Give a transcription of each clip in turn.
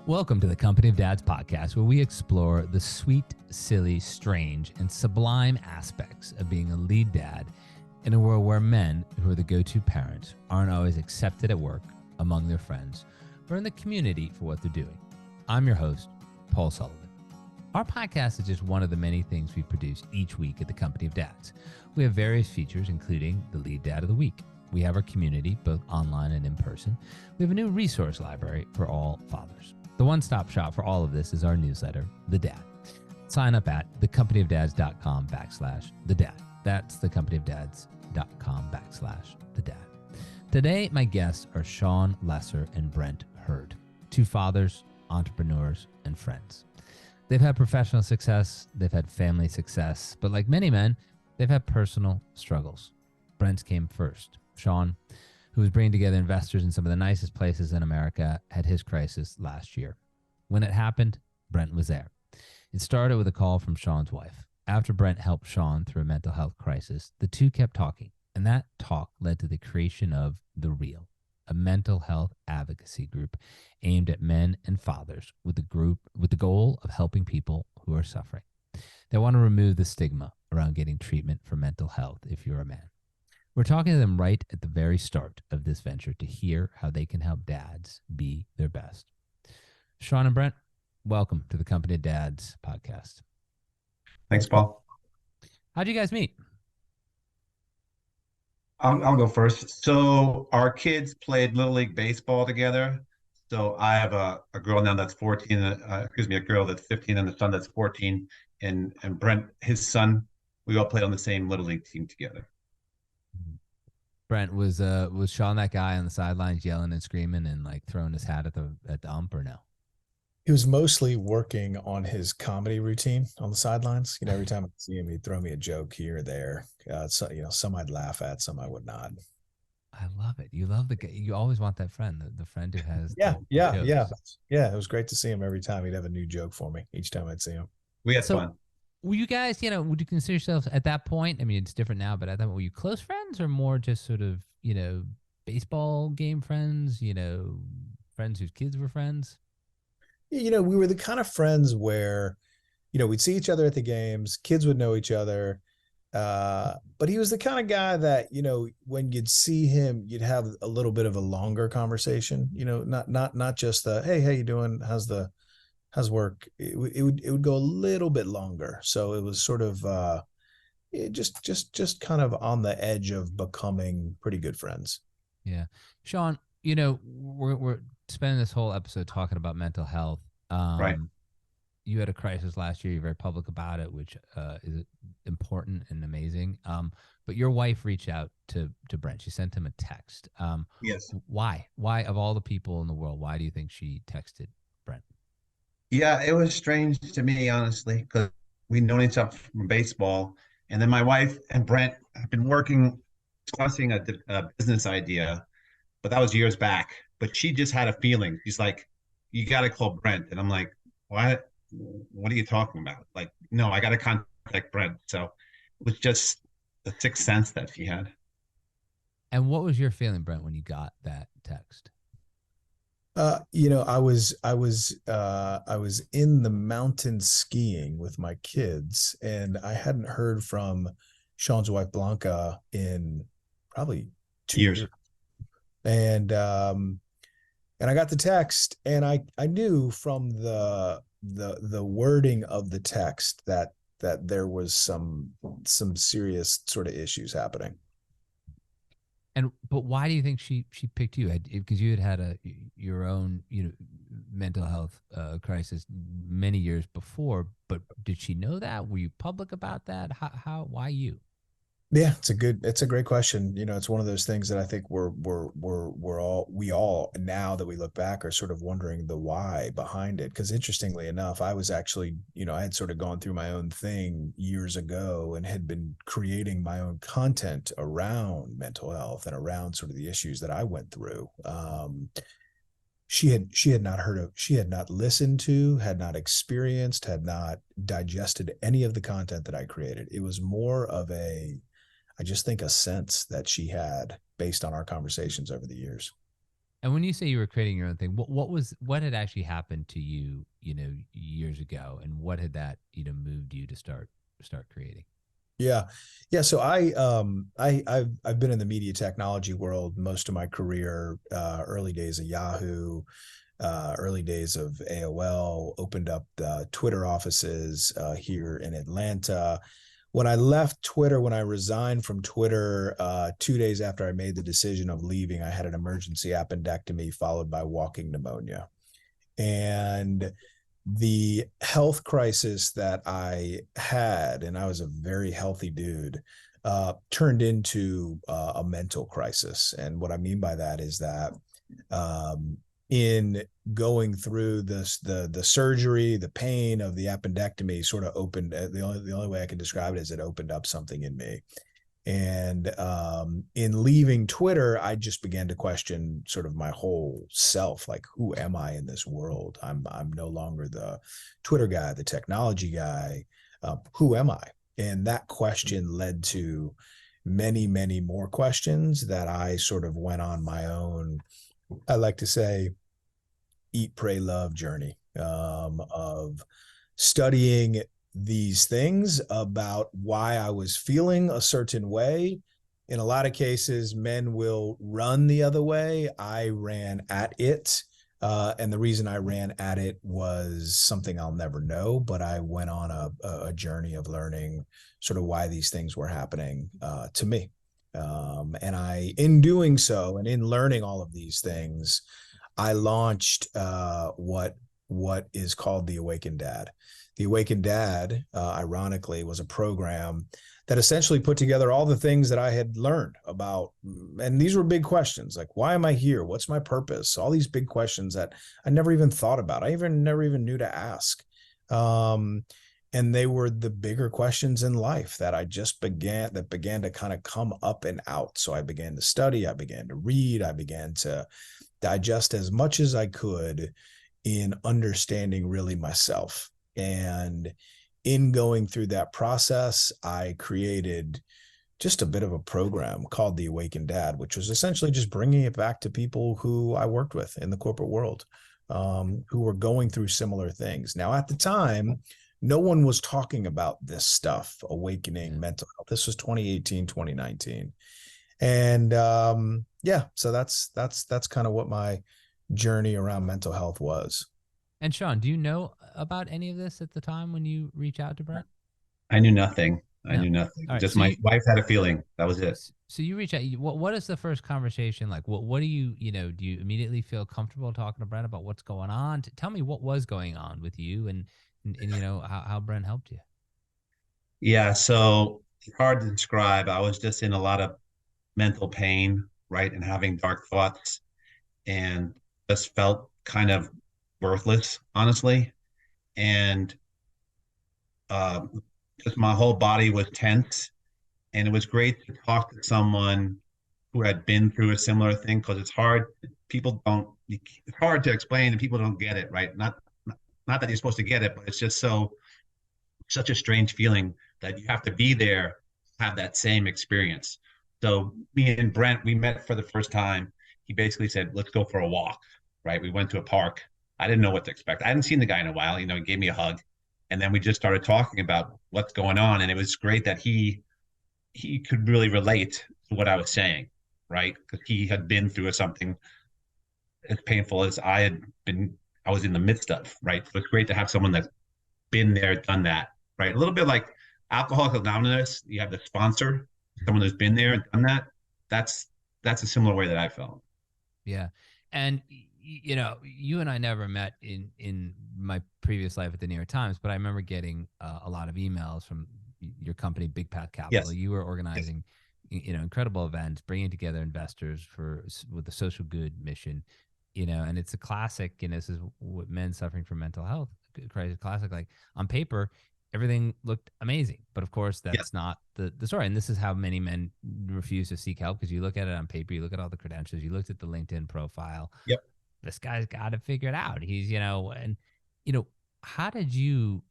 Welcome to the Company of Dads podcast, where we explore the sweet, silly, strange, and sublime aspects of being a lead dad in a world where men, who are the go-to parents, aren't always accepted at work, among their friends, or in the community for what they're doing. I'm your host, Paul Sullivan. Our podcast is just one of the many things we produce each week at the Company of Dads. We have various features, including the Lead Dad of the Week. We have our community, both online and in person. We have a new resource library for all fathers. The one-stop shop for all of this is our newsletter, The Dad. Sign up at thecompanyofdads.com/The Dad. That's thecompanyofdads.com/The Dad. Today, my guests are Shawn Lesser and Brent Hurd, two fathers, entrepreneurs, and friends. They've had professional success, they've had family success, but like many men, they've had personal struggles. Brent's came first. Shawn, who was bringing together investors in some of the nicest places in America, had his crisis last year. When it happened, Brent was there. It started with a call from Shawn's wife. After Brent helped Shawn through a mental health crisis, the two kept talking, and that talk led to the creation of The Real, a mental health advocacy group aimed at men and fathers with the goal of helping people who are suffering. They want to remove the stigma around getting treatment for mental health if you're a man. We're talking to them right at the very start of this venture to hear how they can help dads be their best. Shawn and Brent, welcome to the Company of Dads podcast. Thanks, Paul. How'd you guys meet? I'll go first. So our kids played Little League baseball together. So I have a girl now that's 14, a girl that's 15 and a son that's 14. And Brent, his son, we all played on the same Little League team together. Brent, was Shawn that guy on the sidelines yelling and screaming and like throwing his hat at the ump, or no? He was mostly working on his comedy routine on the sidelines. You know, every time I see him, he'd throw me a joke here or there. So, some I'd laugh at, some I would not. I love it. You love the guy. You always want that friend, the friend who has. Yeah. It was great to see him every time. He'd have a new joke for me each time I'd see him. We had fun. Were you guys, would you consider yourselves at that point? I mean, it's different now, but at that point, were you close friends or more just sort of, baseball game friends, friends whose kids were friends? We were the kind of friends where, we'd see each other at the games, kids would know each other. But he was the kind of guy that, when you'd see him, you'd have a little bit of a longer conversation, not just the, hey, how you doing? How's work? It would go a little bit longer. So it was sort of just kind of on the edge of becoming pretty good friends. Yeah. Shawn, we're spending this whole episode talking about mental health. Right. You had a crisis last year. You're very public about it, which is important and amazing. But your wife reached out to Brent. She sent him a text. Yes. Why? Why, of all the people in the world, why do you think she texted Brent? Yeah, it was strange to me, honestly, because we'd known each other from baseball. And then my wife and Brent have been discussing a business idea, but that was years back. But she just had a feeling. She's like, you got to call Brent. And I'm like, what? What are you talking about? Like, no, I got to contact Brent. So it was just the sixth sense that she had. And what was your feeling, Brent, when you got that text? I was in the mountains skiing with my kids, and I hadn't heard from Shawn's wife Blanca in probably 2 years. And I got the text, and I knew from the wording of the text that there was some serious sort of issues happening. But why do you think she picked you? Because you had your own mental health crisis many years before. But did she know that? Were you public about that? Why you? Yeah, it's a great question. It's one of those things that I think we all now that we look back are sort of wondering the why behind it. Because interestingly enough, I was actually, I had sort of gone through my own thing years ago and had been creating my own content around mental health and around sort of the issues that I went through. She had not listened to, had not experienced, had not digested any of the content that I created. It was more of I just think a sense that she had based on our conversations over the years. And when you say you were creating your own thing, what had actually happened to you, years ago, and what had that, moved you to start creating? Yeah. Yeah. So I've been in the media technology world most of my career, early days of Yahoo, early days of AOL, opened up the Twitter offices here in Atlanta. When I left Twitter, when I resigned from Twitter, 2 days after I made the decision of leaving, I had an emergency appendectomy followed by walking pneumonia. And the health crisis that I had, and I was a very healthy dude, turned into a mental crisis. And what I mean by that is that in going through the surgery, the pain of the appendectomy sort of opened, the only way I can describe it is it opened up something in me. And in leaving Twitter, I just began to question sort of my whole self, like, who am I in this world? I'm no longer the Twitter guy, the technology guy. Who am I? And that question led to many, many more questions that I sort of went on my own, I like to say, eat, pray, love journey of studying these things about why I was feeling a certain way. In a lot of cases, men will run the other way. I ran at it. And the reason I ran at it was something I'll never know, but I went on a journey of learning sort of why these things were happening to me. And in doing so, and in learning all of these things, I launched what is called the Awakened Dad. The Awakened Dad, ironically, was a program that essentially put together all the things that I had learned about. And these were big questions, like, why am I here? What's my purpose? All these big questions that I never even thought about. I never even knew to ask. And they were the bigger questions in life that began to kind of come up and out. So I began to study, I began to read, I began to digest as much as I could in understanding really myself. And in going through that process, I created just a bit of a program called the Awakened Dad, which was essentially just bringing it back to people who I worked with in the corporate world, who were going through similar things. Now, at the time, no one was talking about this stuff, awakening mental health. This was 2018, 2019. And yeah, so that's kind of what my journey around mental health was. And Shawn, do you know about any of this at the time when you reach out to Brent? I knew nothing. I No. knew nothing. All right. Just So my wife had a feeling. That was it. so you reach out. What is the first conversation like? What do you, do you immediately feel comfortable talking to Brent about what's going on? Tell me what was going on with you and how Brent helped you. Yeah, so it's hard to describe. I was just in a lot of mental pain, right, and having dark thoughts, and just felt kind of worthless, honestly. And uh, just my whole body was tense, and it was great to talk to someone who had been through a similar thing because it's hard. People don't. It's hard to explain, and people don't get it, right? Not that you're supposed to get it, but it's just such a strange feeling that you have to be there, have that same experience. So me and Brent, we met for the first time. He basically said, "Let's go for a walk." Right? We went to a park. I didn't know what to expect. I hadn't seen the guy in a while. He gave me a hug, and then we just started talking about what's going on. And it was great that he could really relate to what I was saying, right? Because he had been through something as painful as I had been. I was in the midst of, right? So it's great to have someone that's been there, done that, right? A little bit like Alcoholics Anonymous. You have the sponsor, someone who's been there and done that. That's a similar way that I felt. Yeah. And you and I never met in my previous life at the New York Times, but I remember getting a lot of emails from your company, Big Path Capital. Yes. You were organizing, incredible events, bringing together investors with a social good mission, and it's a classic. This is what men suffering from mental health crisis classic. Like on paper, everything looked amazing, but of course that's not the story. And this is how many men refuse to seek help, because you look at it on paper, you look at all the credentials, you looked at the LinkedIn profile. Yep. This guy's got it figured out. He's, and how did you,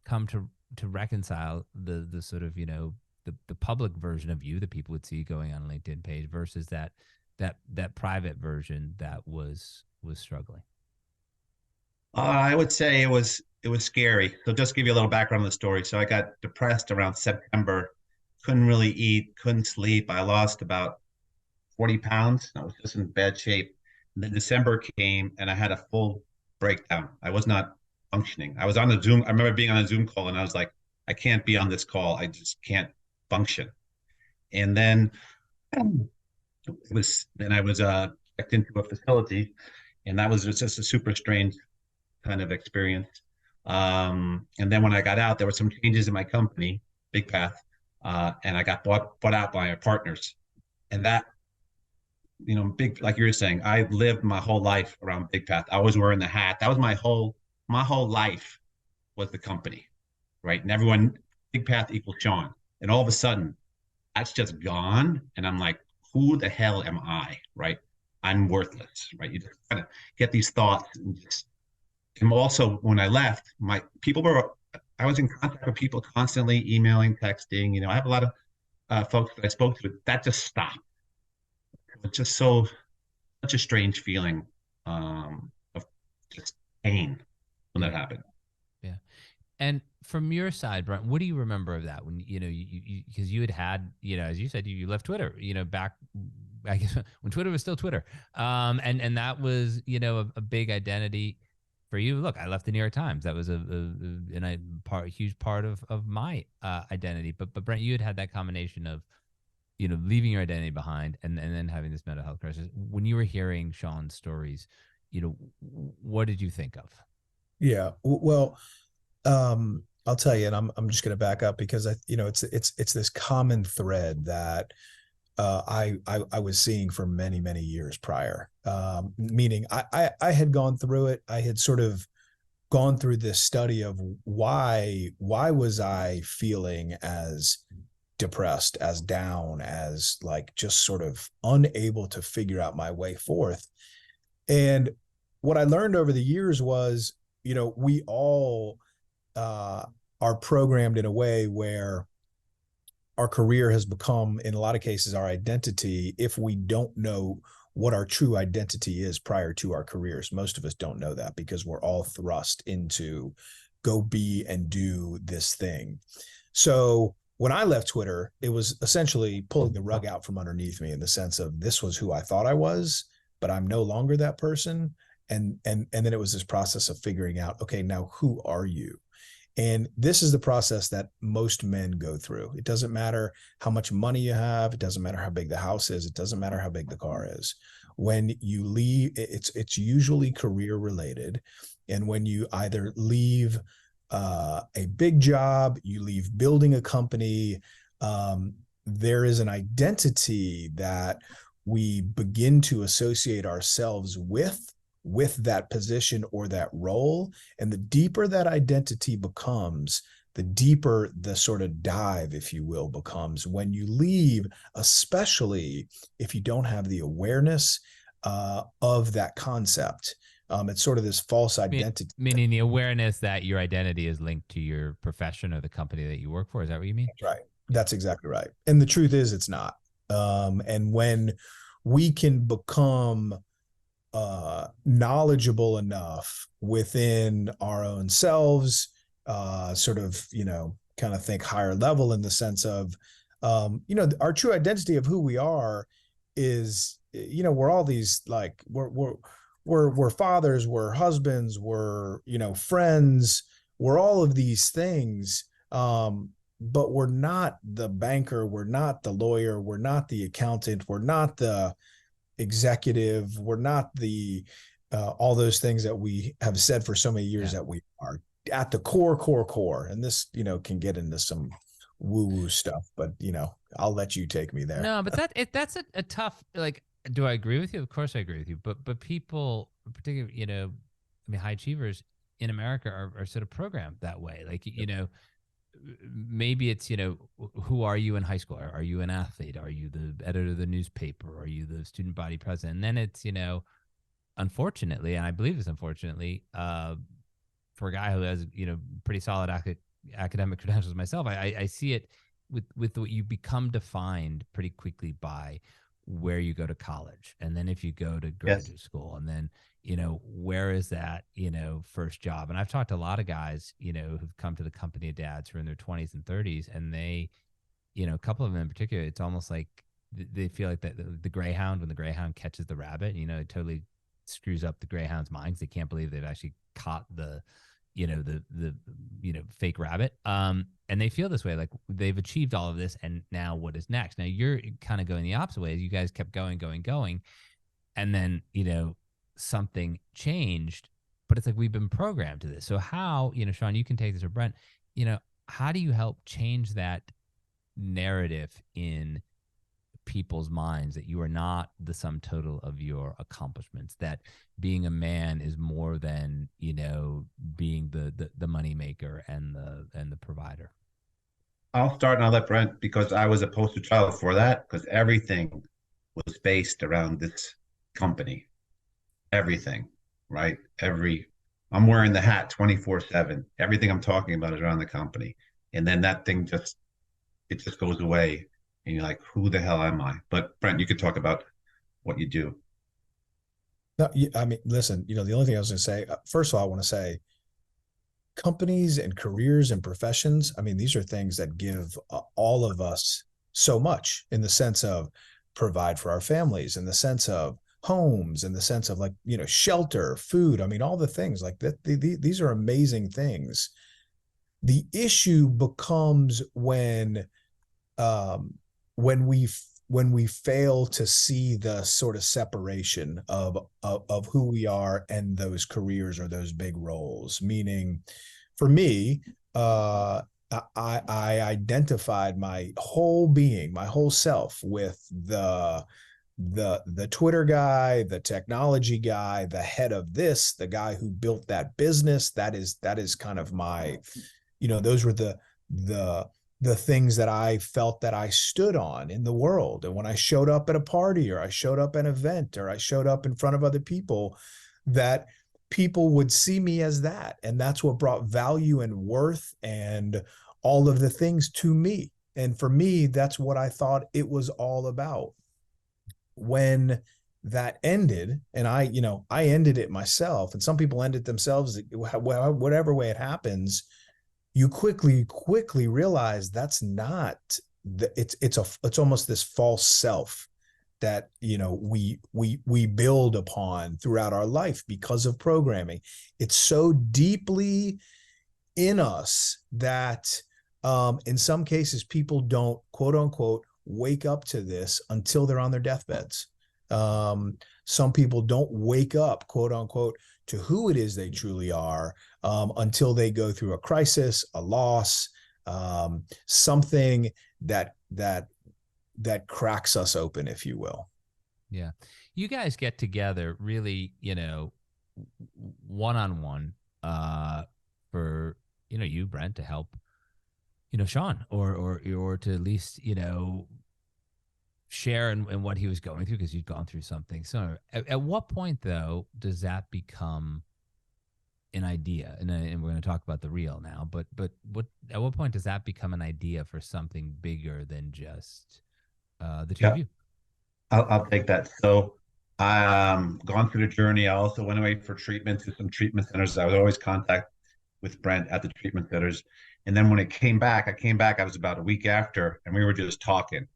come to reconcile the sort of, the public version of you that people would see going on a LinkedIn page versus that that private version that was struggling? I would say it was scary. So just give you a little background on the story. So I got depressed around September, couldn't really eat, couldn't sleep. I lost about 40 pounds. I was just in bad shape. And then December came and I had a full breakdown. I was not functioning. I was on a Zoom. I remember being on a Zoom call and I was like, I can't be on this call. I just can't function. And then I was checked into a facility, and that was just a super strange kind of experience. And then when I got out, there were some changes in my company, Big Path, and I got bought out by my partners. And that, big, like you were saying, I lived my whole life around Big Path. I was wearing the hat. That was my whole life was the company, right? And everyone, Big Path equals Shawn. And all of a sudden, that's just gone. And I'm like, who the hell am I, right? I'm worthless, right? You just kind of get these thoughts and just, and also when I left, I was in contact with people constantly, emailing, texting. I have a lot of folks that I spoke to. That just stopped. It's just such a strange feeling of just pain when that happened. Yeah. And from your side, Brent, what do you remember of that when, because you had, as you said, you left Twitter, back, I guess, when Twitter was still Twitter. And that was, a big identity for you. Look, I left the New York Times. That was a huge part of my identity. But Brent, you had that combination of, leaving your identity behind and then having this mental health crisis. When you were hearing Shawn's stories, what did you think of? Yeah. Well, I'll tell you, and I'm just going to back up because it's this common thread that I was seeing for many, many years prior. Meaning I had gone through it. I had sort of gone through this study of why was I feeling as depressed, as down, as like just sort of unable to figure out my way forth. And what I learned over the years was, we all are programmed in a way where our career has become, in a lot of cases, our identity if we don't know what our true identity is prior to our careers. Most of us don't know that because we're all thrust into go be and do this thing. So when I left Twitter, it was essentially pulling the rug out from underneath me in the sense of this was who I thought I was, but I'm no longer that person. And then it was this process of figuring out, okay, now who are you? And this is the process that most men go through. It doesn't matter how much money you have. It doesn't matter how big the house is. It doesn't matter how big the car is. When you leave, it's usually career related. And when you either leave a big job, you leave building a company, there is an identity that we begin to associate ourselves with that position or that role. And the deeper that identity becomes, the deeper the sort of dive, if you will, becomes when you leave, especially if you don't have the awareness of that concept. It's sort of this false identity. Meaning the awareness that your identity is linked to your profession or the company that you work for. Is that what you mean? That's right. That's exactly right. And the truth is it's not. And when we can become knowledgeable enough within our own selves, sort of, kind of think higher level in the sense of, our true identity of who we are is, we're all these, like, we're fathers, we're husbands, we're, friends, we're all of these things. But we're not the banker, we're not the lawyer, we're not the accountant, we're not the executive, we're not the all those things that we have said for so many years that we are at the core. And this, can get into some woo-woo stuff, but I'll let you take me there. No, but that's a tough, like, do I agree with you? Of course I agree with you. But people, particularly, high achievers in America are sort of programmed that way. Like, maybe it's, who are you in high school? Are you an athlete? Are you the editor of the newspaper? Are you the student body president? And then it's, unfortunately, and I believe it's unfortunately, for a guy who has, pretty solid academic credentials myself, I see it with what you become defined pretty quickly by where you go to college, and then if you go to Yes. graduate school, and then, you know, where is that, you know, first job? And I've talked to a lot of guys, you know, who've come to the company of dads who are in their 20s and 30s, and they, you know, a couple of them in particular, it's almost like they feel like that the greyhound, when the greyhound catches the rabbit, you know, it totally screws up the greyhound's mind, 'cause they can't believe they've actually caught the, you know, the you know, fake rabbit. And they feel this way, like they've achieved all of this, and now what is next? Now you're kind of going the opposite way. You guys kept going, and then, you know, something changed, but it's like we've been programmed to this. So how, you know, Shawn, you can take this, or Brent, you know, how do you help change that narrative in people's minds, that you are not the sum total of your accomplishments, that being a man is more than, you know, being the money maker and the provider? I'll start and I'll let Brent, because I was a poster child for that, because everything was based around this company. Everything, right? I'm wearing the hat 24/7. Everything I'm talking about is around the company. And then that thing it just goes away. And you're like, who the hell am I? But Brent, you could talk about what you do. No, I mean, listen, you know, the only thing I was going to say, first of all, I want to say companies and careers and professions, I mean, these are things that give all of us so much, in the sense of provide for our families, in the sense of homes, in the sense of, like, you know, shelter, food. I mean, all the things like that. These are amazing things. The issue becomes um, when we fail to see the sort of separation of who we are and those careers or those big roles. Meaning, for me, I identified my whole being, my whole self, with the Twitter guy, the technology guy, the head of this, the guy who built that business. That is kind of my, you know, those were the things that I felt that I stood on in the world. And when I showed up at a party, or I showed up at an event, or I showed up in front of other people, that people would see me as that. And that's what brought value and worth and all of the things to me. And for me, that's what I thought it was all about. When that ended, and I ended it myself, and some people end it themselves, whatever way it happens, you quickly realize that's not it's almost this false self that, you know, we build upon throughout our life because of programming. It's so deeply in us that in some cases people don't, quote unquote, wake up to this until they're on their deathbeds. Some people don't wake up, quote unquote, to who it is they truly are until they go through a crisis, a loss, something that cracks us open, if you will. Yeah. You guys get together really, you know, one-on-one for, you know, you, Brent, to help, you know, Shawn, or to at least, you know, share in what he was going through, because you'd gone through something similar. At what point, though, does that become an idea? And we're going to talk about the real now, but at what point does that become an idea for something bigger than just the two of you? I'll take that. So gone through the journey. I also went away for treatment to some treatment centers. I was always in contact with Brent at the treatment centers. And then when I came back, I was about a week after, and we were just talking,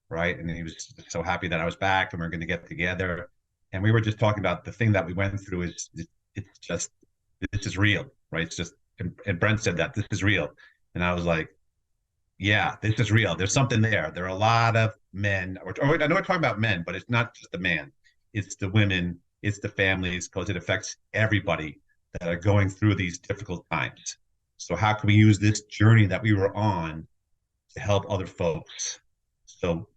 right? And he was so happy that I was back and we are going to get together. And we were just talking about the thing that we went through it's just, this is real, right? It's just, and Brent said that this is real. And I was like, yeah, this is real. There's something there. There are a lot of men, or I know we're talking about men, but it's not just the man. It's the women, it's the families, because it affects everybody that are going through these difficult times. So how can we use this journey that we were on to help other folks? So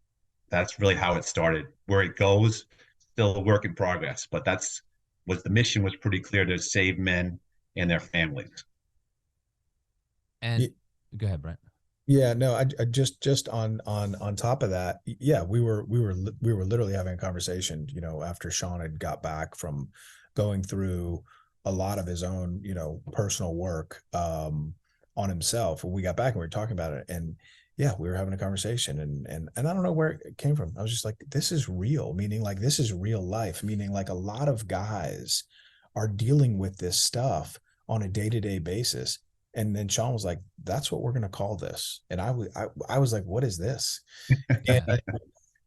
that's really how it started. Where it goes, still a work in progress, but the mission was pretty clear, to save men and their families. And go ahead, Brent. Yeah, no, I just on top of that, yeah, we were literally having a conversation, you know, after Shawn had got back from going through a lot of his own, you know, personal work on himself. We got back and we were talking about it, and yeah, we were having a conversation, and I don't know where it came from. I was just like, this is real, meaning like this is real life, meaning like a lot of guys are dealing with this stuff on a day-to-day basis. And then Shawn was like, that's what we're going to call this. And I was like, what is this?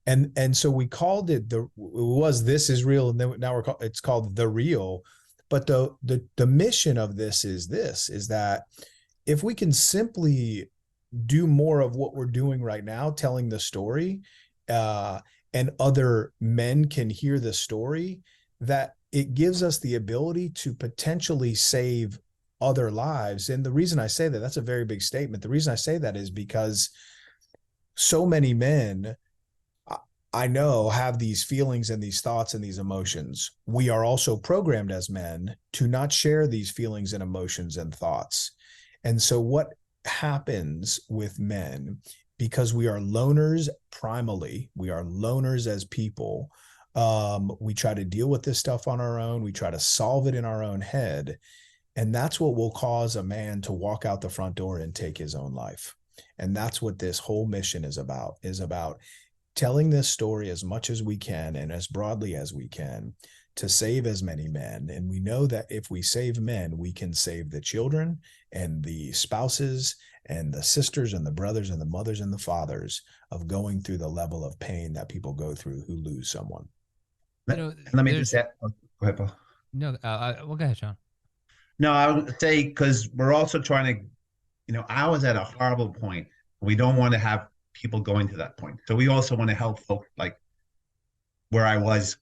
And so we called it this is real. And then now it's called The Real. But the mission of this is that if we can simply do more of what we're doing right now, telling the story, and other men can hear the story, that it gives us the ability to potentially save other lives. And the reason I say that, that's a very big statement. The reason I say that is because so many men I know have these feelings and these thoughts and these emotions. We are also programmed as men to not share these feelings and emotions and thoughts. And so what happens with men, because we are loners primally, we are loners as people, we try to deal with this stuff on our own. We try to solve it in our own head. And that's what will cause a man to walk out the front door and take his own life. And that's what this whole mission is about telling this story as much as we can and as broadly as we can to save as many men. And we know that if we save men, we can save the children and the spouses and the sisters and the brothers and the mothers and the fathers of going through the level of pain that people go through who lose someone. Let me just add. Go ahead, Paul. No, well, go ahead, Shawn. No, I would say, because we're also trying to, I was at a horrible point. We don't want to have people going to that point. So we also want to help folks like where I was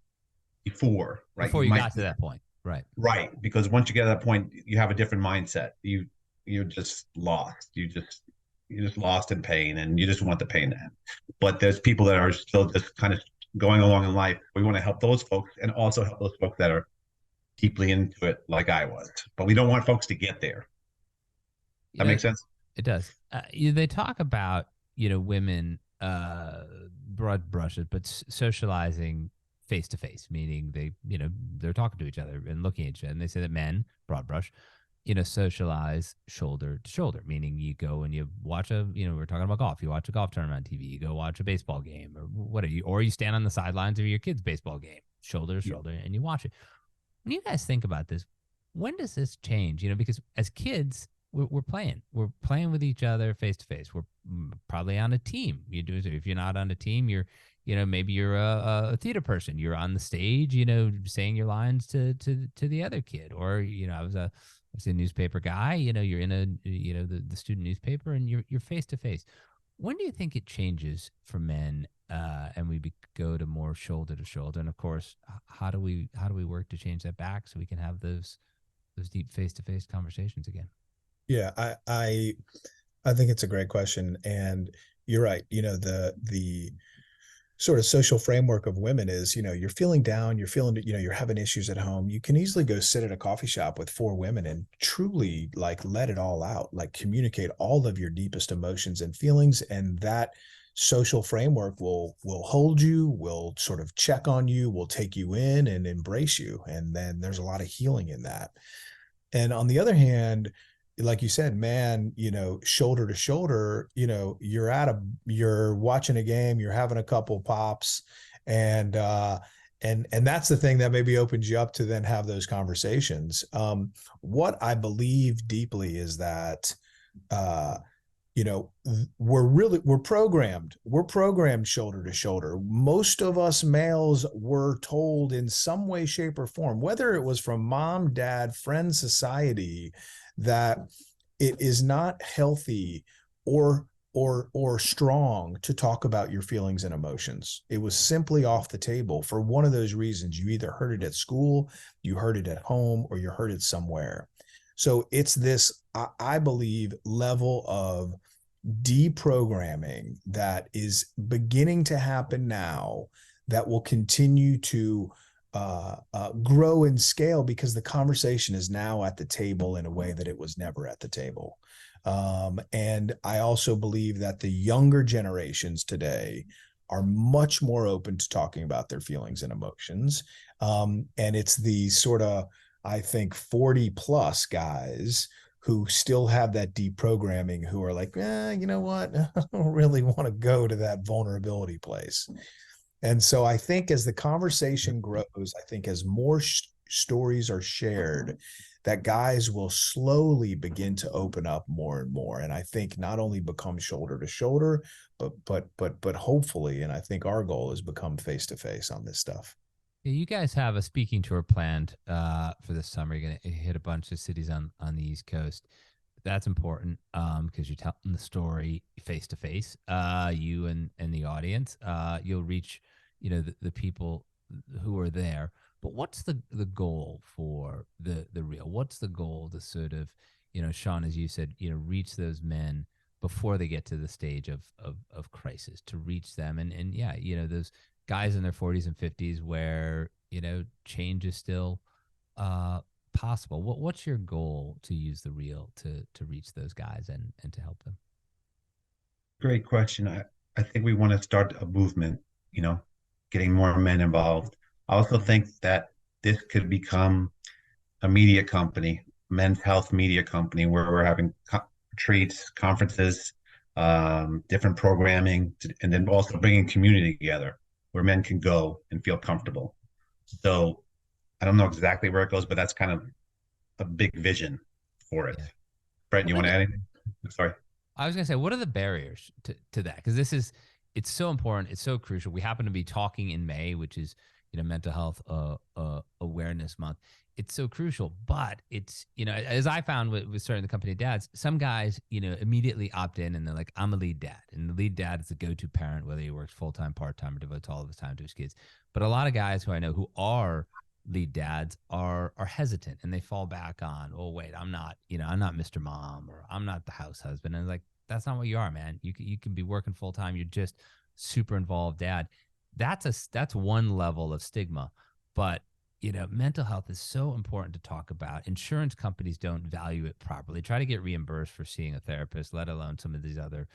before, right? Before you got to that point, right? Right, because once you get to that point, you have a different mindset. You're just lost. You're just lost in pain, and you just want the pain to end. But there's people that are still just kind of going along in life. We want to help those folks, and also help those folks that are deeply into it, like I was. But we don't want folks to get there. That makes sense? It does. They talk about women, broad brushes, but socializing face to face, meaning they're talking to each other and looking at each other. And they say that men, broad brush, socialize shoulder to shoulder, meaning you go and you watch we're talking about golf. You watch a golf tournament on TV. You go watch a baseball game, or you stand on the sidelines of your kid's baseball game, shoulder to shoulder, and you watch it. When you guys think about this, when does this change? Because as kids, we're playing with each other face to face. We're probably on a team. If you're not on a team, you're maybe you're a theater person. You're on the stage, saying your lines to the other kid. Or I was a newspaper guy. You're in the student newspaper, and you're face to face. When do you think it changes for men, and we go to more shoulder to shoulder? And of course, how do we work to change that back so we can have those deep face to face conversations again? Yeah, I think it's a great question, and you're right. The sort of social framework of women is, you're feeling down, you're feeling, you're having issues at home. You can easily go sit at a coffee shop with 4 women and truly like let it all out, like communicate all of your deepest emotions and feelings, and that social framework will hold you, will sort of check on you, will take you in and embrace you, and then there's a lot of healing in that. And on the other hand, like you said, man, shoulder to shoulder, you're watching a game, you're having a couple pops, and that's the thing that maybe opens you up to then have those conversations. What I believe deeply is that, we're programmed shoulder to shoulder. Most of us males were told in some way, shape, or form, whether it was from mom, dad, friend, society, that it is not healthy or strong to talk about your feelings and emotions. It was simply off the table for one of those reasons. You either heard it at school, you heard it at home, or you heard it somewhere. So it's this, I believe, level of deprogramming that is beginning to happen now that will continue to grow and scale, because the conversation is now at the table in a way that it was never at the table. And I also believe that the younger generations today are much more open to talking about their feelings and emotions. And it's the sort of, I think, 40 plus guys who still have that deprogramming, who are like, you know what, I don't really want to go to that vulnerability place. And so I think as the conversation grows, I think as more stories are shared, that guys will slowly begin to open up more and more. And I think not only become shoulder to shoulder, but hopefully, and I think our goal is become face to face on this stuff. Yeah, you guys have a speaking tour planned for this summer. You're gonna hit a bunch of cities on the East Coast. That's important because you're telling the story face to face. You and the audience. You'll reach, the people who are there. But what's the goal for the reel? What's the goal to sort of, Shawn, as you said, reach those men before they get to the stage of crisis, to reach them and yeah, those guys in their 40s and 50s where change is still possible. What's your goal to use the reel to reach those guys and to help them? Great question. I think we want to start a movement, getting more men involved. I also think that this could become a media company, men's health media company, where we're having retreats, conferences, different programming, and then also bringing community together where men can go and feel comfortable. So I don't know exactly where it goes, but that's kind of a big vision for it. Yeah. Brent, you want to add anything? Sorry. I was going to say, what are the barriers to that? Because it's so important. It's so crucial. We happen to be talking in May, which is, Mental Health Awareness Month. It's so crucial, but it's, as I found with starting the company Dads, some guys, immediately opt in and they're like, I'm a lead dad. And the lead dad is the go-to parent, whether he works full-time, part-time, or devotes all of his time to his kids. But a lot of guys who I know who are lead dads are hesitant and they fall back on, oh, wait, I'm not Mr. Mom, or I'm not the house husband. And like, that's not what you are, man. You can be working full-time. You're just super involved dad. That's one level of stigma, but mental health is so important to talk about. Insurance companies don't value it properly. Try to get reimbursed for seeing a therapist, let alone some of these other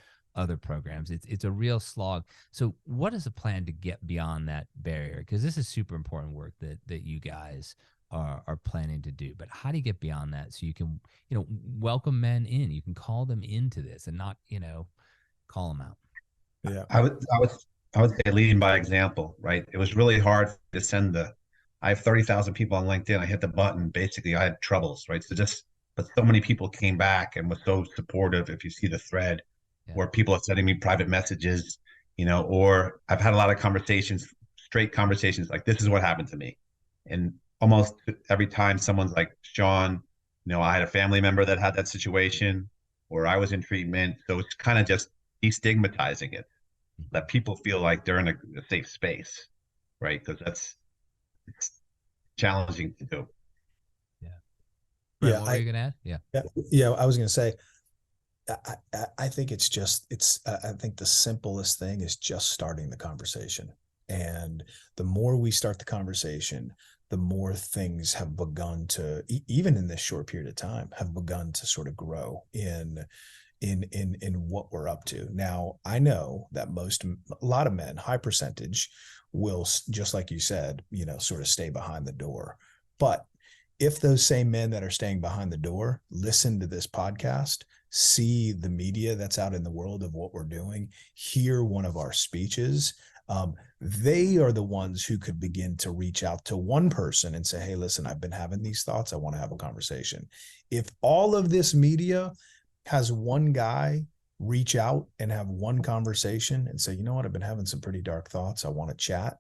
programs. It's a real slog. So what is the plan to get beyond that barrier? Because this is super important work that you guys are planning to do. But how do you get beyond that so you can, welcome men in? You can call them into this and not, call them out. Yeah. I would say leading by example, right? It was really hard to send I have 30,000 people on LinkedIn. I hit the button. Basically, I had troubles, right? But so many people came back and was so supportive. If you see the thread, or people are sending me private messages, or I've had a lot of conversations, straight conversations like, this is what happened to me. And almost every time someone's like, Shawn, I had a family member that had that situation, or I was in treatment. So it's kind of just destigmatizing it. Let people feel like they're in a safe space, right? Because it's challenging to do. Yeah. Brent, what were you going to add? Yeah. I was going to say, I think I think the simplest thing is just starting the conversation. And the more we start the conversation, the more things have begun to, even in this short period of time, have begun to sort of grow in what we're up to. Now, I know that a lot of men, high percentage, will, just like you said, sort of stay behind the door. But if those same men that are staying behind the door listen to this podcast, see the media that's out in the world of what we're doing, hear one of our speeches, they are the ones who could begin to reach out to one person and say, hey, listen, I've been having these thoughts. I want to have a conversation. If all of this media has one guy reach out and have one conversation and say, you know what, I've been having some pretty dark thoughts, I want to chat,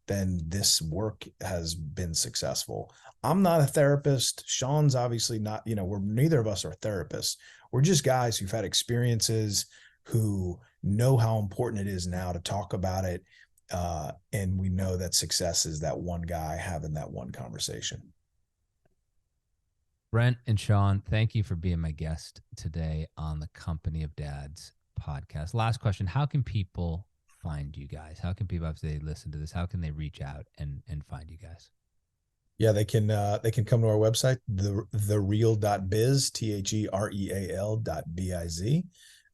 then this work has been successful. I'm not a therapist. Shawn's obviously not, neither of us are therapists. We're just guys who've had experiences, who know how important it is now to talk about it. And we know that success is that one guy having that one conversation. Brent and Shawn, thank you for being my guest today on the Company of Dads podcast. Last question. How can people find you guys? How can people, after they listen to this, how can they reach out and find you guys? Yeah, they can come to our website, thereal.biz, THEREAL.biz.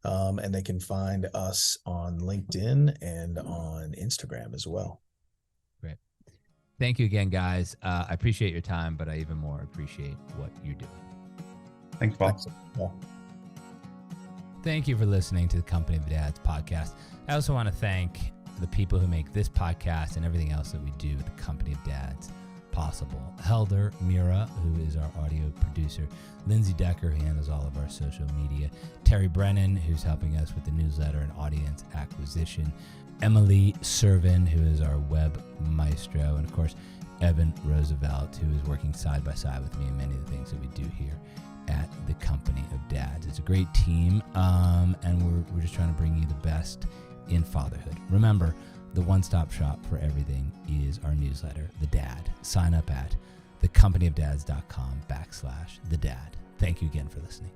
And they can find us on LinkedIn and on Instagram as well. Great. Thank you again, guys. I appreciate your time, but I even more appreciate what you're doing. Thanks, Paul. Thanks, Paul. Thank you for listening to the Company of Dads podcast. I also want to thank the people who make this podcast and everything else that we do at the Company of Dads possible. Helder Mira, who is our audio producer. Lindsay Decker, who handles all of our social media. Terry Brennan, who's helping us with the newsletter and audience acquisition. Emily Servin, who is our web maestro. And of course, Evan Roosevelt, who is working side by side with me in many of the things that we do here at the Company of Dads. It's a great team, and we're just trying to bring you the best in fatherhood. Remember, the one-stop shop for everything is our newsletter, The Dad. Sign up at thecompanyofdads.com/thedad. Thank you again for listening.